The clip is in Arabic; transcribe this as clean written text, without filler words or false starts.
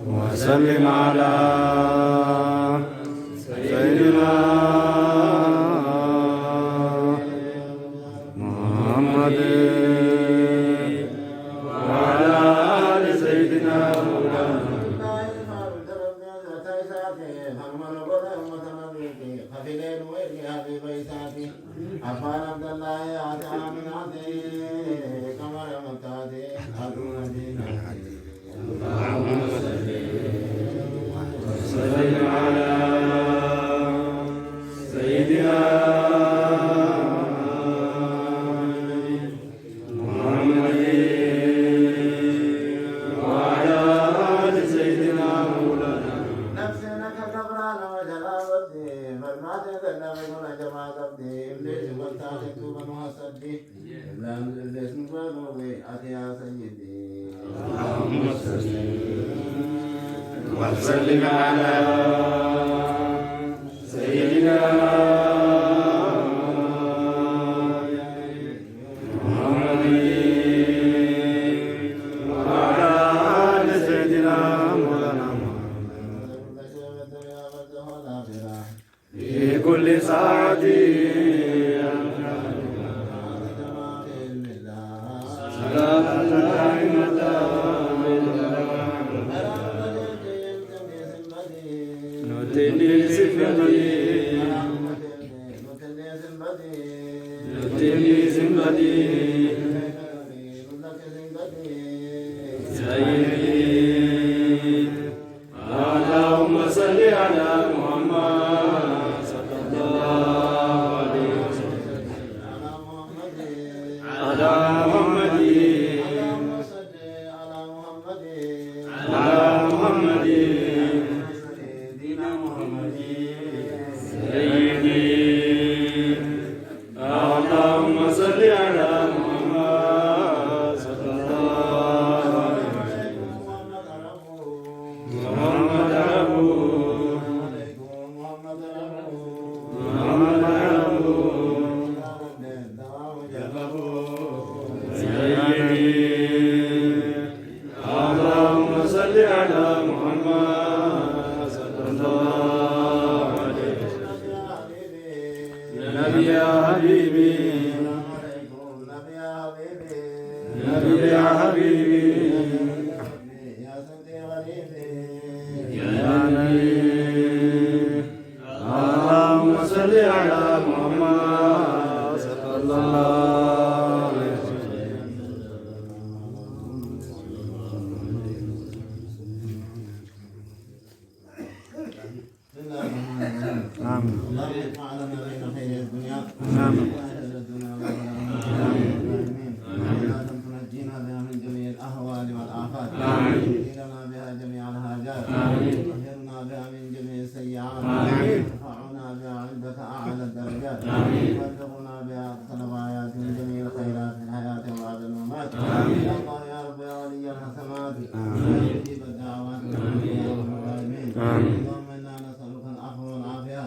وسلم على سيدنا محمد وعلى آل سيدنا وسلم على سيدنا محمد وعلى آل سيدنا مولانا في كل ساعة اللهم صل على محمد صلى الله عليه وسلم على محمد على محمد سيدنا محمد سيدي اللهم صل على محمد صلى الله عليه وسلم محمد أبو محمد أبو سيدي اللهم صل على محمد صلى الله عليه وسلم نبي يا حبيبي نبي يا حبيبي يا نبي اللهم صل على محمد صلى الله عليه وسلم آمين اللهم اجعلنا بين خير الدنيا آمين تنجينا بها من جميع الأهوال والآفات تهدينا بها جميع الحاجات تطهرنا بها من جميع السيئات ترفعنا بها عندك أعلى الدرجات تبلغنا بها أقصى الغايات من جميع الخيرات في الحياة وبعد الممات يا الله يا رب يا ولي الحسنات يا مجيب الدعوات يا رب العالمين اللهم إنا نسألك العفو والعافية